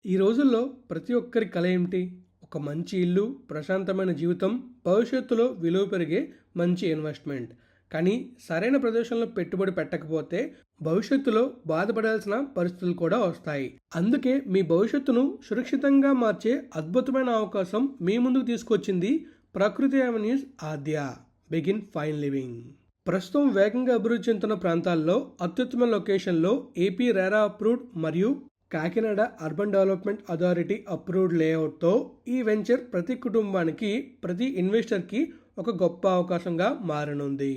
ఈ రోజుల్లో ప్రతి ఒక్కరి కల ఏమిటి? ఒక మంచి ఇల్లు, ప్రశాంతమైన జీవితం, భవిష్యత్తులో విలువ పెరిగే మంచి ఇన్వెస్ట్‌మెంట్. కానీ సరైన ప్రదేశంలో పెట్టుబడి పెట్టకపోతే భవిష్యత్తులో బాధపడాల్సిన పరిస్థితులు కూడా వస్తాయి. అందుకే మీ భవిష్యత్తును సురక్షితంగా మార్చే అద్భుతమైన అవకాశం మీ ముందుకు తీసుకొచ్చింది Prakruti avenues Aadya. Begin fine living. ప్రస్తుతం వేగంగా అభివృద్ధి చెందుతున్న ప్రాంతాల్లో అత్యుత్తమ లొకేషన్‌లో ఏపీ రెరా అప్రూవ్డ్ మరియు Kakinada urban development authority approved లేఅవుట్‌తో ఈ వెంచర్ ప్రతి కుటుంబానికి, ప్రతి ఇన్వెస్టర్‌కి ఒక గొప్ప అవకాశంగా మారనుంది.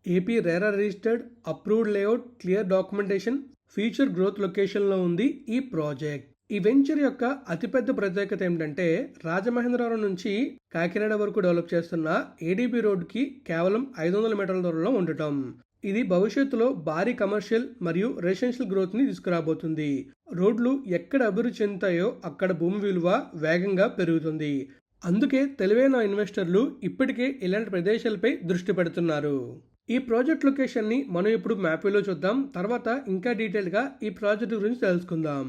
AP RERA registered approved layout, clear documentation, future growth లొకేషన్‌లో ఉంది ఈ ప్రాజెక్ట్. ఈ వెంచర్ యొక్క అతిపెద్ద ప్రత్యేకత ఏమిటంటే రాజమహేంద్రవరం నుంచి కాకినాడ వరకు డెవలప్ చేస్తున్న ఏడీబీ రోడ్డుకి కేవలం 500 మీటర్ల దూరంలో ఉండటం. ఇది భవిష్యత్తులో భారీ కమర్షియల్ మరియు రెసిడెన్షియల్ గ్రోత్ని తీసుకురాబోతుంది. రోడ్లు ఎక్కడ అభివృద్ధి చెందుతాయో అక్కడ భూమి విలువ వేగంగా పెరుగుతుంది. అందుకే తెలివైన ఇన్వెస్టర్లు ఇప్పటికే ఇలాంటి ప్రదేశాలపై దృష్టి పెడుతున్నారు. ఈ ప్రాజెక్ట్ లొకేషన్ని మనం ఇప్పుడు మ్యాప్ వ్యూలో చూద్దాం. తర్వాత ఇంకా డీటెయిల్గా ఈ ప్రాజెక్ట్ గురించి తెలుసుకుందాం.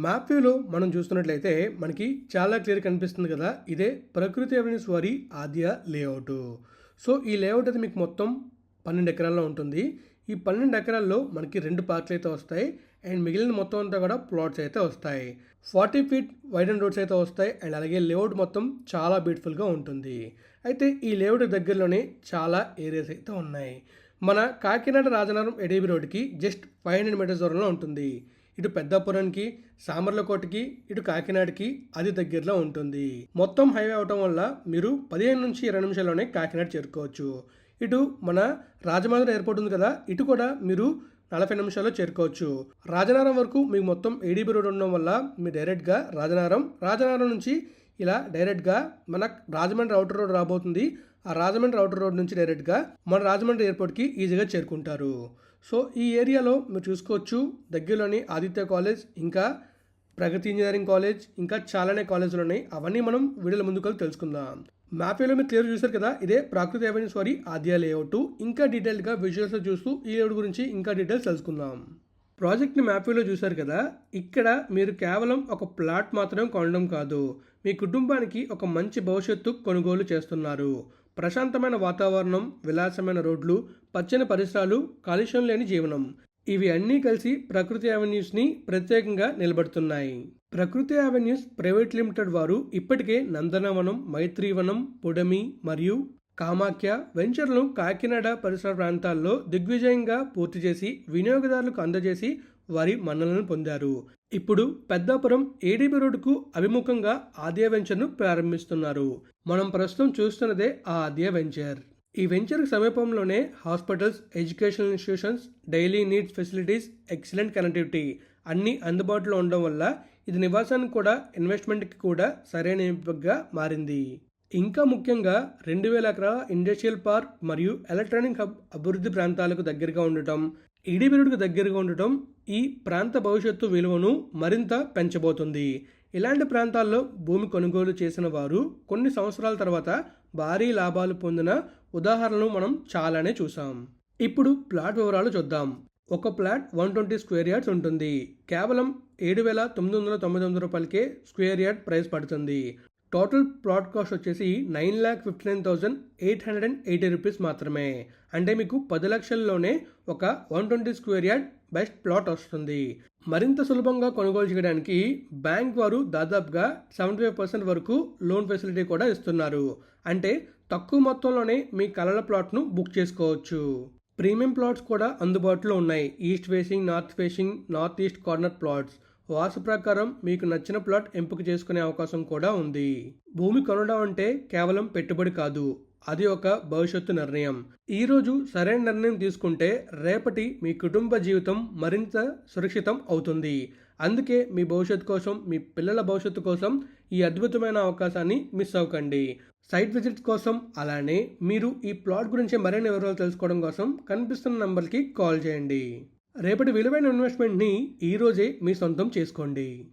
మ్యాప్ వ్యూలో మనం చూస్తున్నట్లయితే మనకి చాలా క్లియర్ కనిపిస్తుంది కదా, ఇదే ప్రకృతి అవెన్యూస్ వారి ఆద్య లేఅవుట్. సో ఈ లేఅవుట్ అయితే మీకు మొత్తం 12 ఎకరాల్లో ఉంటుంది. ఈ 12 ఎకరాల్లో మనకి 2 పార్క్లు అయితే వస్తాయి అండ్ మిగిలిన మొత్తం అంతా కూడా ప్లాట్స్ అయితే వస్తాయి. 40 ఫీట్ వైడ్ అండ్ రోడ్స్ అయితే వస్తాయి అండ్ అలాగే లేఅవుట్ మొత్తం చాలా బ్యూటిఫుల్గా ఉంటుంది. అయితే ఈ లేఅవుట్ దగ్గరలోనే చాలా ఏరియాస్ అయితే ఉన్నాయి. మన కాకినాడ రాజనగరం ఎడేబి రోడ్డుకి జస్ట్ 500 మీటర్స్ దూరంలో ఉంటుంది. ఇటు పెద్దాపురానికి, సామర్లకోటకి, ఇటు కాకినాడకి అది దగ్గరలో ఉంటుంది. మొత్తం హైవే అవటం వల్ల మీరు 15 నుంచి 20 నిమిషాల్లోనే కాకినాడ చేరుకోవచ్చు. ఇటు మన రాజమండ్రి ఎయిర్పోర్ట్ ఉంది కదా, ఇటు కూడా మీరు 40 నిమిషాల్లో చేరుకోవచ్చు. రాజనగరం వరకు మీకు మొత్తం ఏడీబీ రోడ్ ఉండడం వల్ల మీరు డైరెక్ట్గా రాజనగరం నుంచి ఇలా డైరెక్ట్గా మన రాజమండ్రి అవుటర్ రోడ్ రాబోతుంది. ఆ రాజమండ్రి అవుటర్ రోడ్ నుంచి డైరెక్ట్గా మన రాజమండ్రి ఎయిర్పోర్ట్కి ఈజీగా చేరుకుంటారు. సో ఈ ఏరియాలో మీరు చూసుకోవచ్చు, దగ్గరలోని ఆదిత్య కాలేజ్, ఇంకా ప్రగతి ఇంజనీరింగ్ కాలేజ్, ఇంకా చాలానే కాలేజీలు ఉన్నాయి. అవన్నీ మనం వీడియోల ముందుకు తెలుసుకుందాం. మ్యాప్ వేలో మీరు క్లియర్ చూసారు కదా, ఇదే ప్రకృతి అవెన్యూస్ వారి ఆద్య లేఅవుట్. ఇంకా డీటెయిల్గా విజువల్స్ చూస్తూ ఈ లేఅవుట్ గురించి ఇంకా డీటెయిల్స్ తెలుసుకుందాం. ప్రాజెక్ట్ని మ్యాప్ వేలో చూసారు కదా, ఇక్కడ మీరు కేవలం ఒక ప్లాట్ మాత్రమే కొనడం కాదు, మీ కుటుంబానికి ఒక మంచి భవిష్యత్తు కొనుగోలు చేస్తున్నారు. ప్రశాంతమైన వాతావరణం, విలాసమైన రోడ్లు, పచ్చని పరిసరాలు, కాలుష్యం లేని జీవనం, ఇవి అన్నీ కలిసి ప్రకృతి అవెన్యూస్ని ప్రత్యేకంగా నిలబడుతున్నాయి. ప్రకృతి అవెన్యూస్ ప్రైవేట్ లిమిటెడ్ వారు ఇప్పటికే నందనవనం, మైత్రీవనం, పుడమి మరియు కామాఖ్య వెంచర్లను కాకినాడ పరిసర ప్రాంతాల్లో దిగ్విజయంగా పూర్తి చేసి వినియోగదారులకు అందజేసి వారి మన్ననలను పొందారు. ఇప్పుడు పెద్దాపురం ఏడీబీ రోడ్డుకు అభిముఖంగా ఆద్య వెంచర్ను ప్రారంభిస్తున్నారు. మనం ప్రస్తుతం చూస్తున్నదే ఆ ఆద్య వెంచర్. ఈ వెంచర్కి సమీపంలోనే hospitals, educational institutions, daily needs facilities, excellent connectivity అన్నీ అందుబాటులో ఉండడం వల్ల ఇది నివాసానికి కూడా ఇన్వెస్ట్మెంట్కి కూడా సరైన ఎంపికగా మారింది. ఇంకా ముఖ్యంగా 2000 ఎకరాల ఇండస్ట్రియల్ పార్క్ మరియు ఎలక్ట్రానిక్ హబ్ అభివృద్ధి ప్రాంతాలకు దగ్గరగా ఉండటం, ఈడీబీ రోడ్డుకు దగ్గరగా ఉండటం ఈ ప్రాంత భవిష్యత్తు విలువను మరింత పెంచబోతుంది. ఇలాంటి ప్రాంతాల్లో భూమి కొనుగోలు చేసిన వారు కొన్ని సంవత్సరాల తర్వాత భారీ లాభాలు పొందిన ఉదాహరణలు మనం చాలానే చూసాం. ఇప్పుడు ప్లాట్ వివరాలు చూద్దాం. ఒక ప్లాట్ 120 స్క్వేర్ యార్డ్స్ ఉంటుంది. కేవలం 7,999 రూపాయలకే స్క్వేర్ యార్డ్ ప్రైస్ పడుతుంది. టోటల్ ప్లాట్ కాస్ట్ వచ్చేసి 9,59,880 రూపీస్ మాత్రమే. అంటే మీకు 10 లక్షల్లోనే ఒక 120 స్క్వేర్ యార్డ్ బెస్ట్ ప్లాట్ వస్తుంది. మరింత సులభంగా కొనుగోలు చేయడానికి బ్యాంక్ వారు దాదాపుగా 75% వరకు లోన్ ఫెసిలిటీ కూడా ఇస్తున్నారు. అంటే తక్కువ మొత్తంలోనే మీ కలల ప్లాట్ను బుక్ చేసుకోవచ్చు. ప్రీమియం ప్లాట్స్ కూడా అందుబాటులో ఉన్నాయి. East facing, north facing, north east corner plots. Vastu ప్రకారం మీకు నచ్చిన ప్లాట్ ఎంపిక చేసుకునే అవకాశం కూడా ఉంది. భూమి కొనడం అంటే కేవలం పెట్టుబడి కాదు, అది ఒక భవిష్యత్తు నిర్ణయం. ఈరోజు సరైన నిర్ణయం తీసుకుంటే రేపటి మీ కుటుంబ జీవితం మరింత సురక్షితం అవుతుంది. అందుకే మీ భవిష్యత్తు కోసం, మీ పిల్లల భవిష్యత్తు కోసం ఈ అద్భుతమైన అవకాశాన్ని మిస్ అవ్వకండి. సైట్ విజిట్స్ కోసం, అలానే మీరు ఈ ప్లాట్ గురించి మరిన్ని వివరాలు తెలుసుకోవడం కోసం కనిపిస్తున్న నంబర్కి కాల్ చేయండి. రేపటి విలువైన ఇన్వెస్ట్మెంట్ని ఈరోజే మీ సొంతం చేసుకోండి.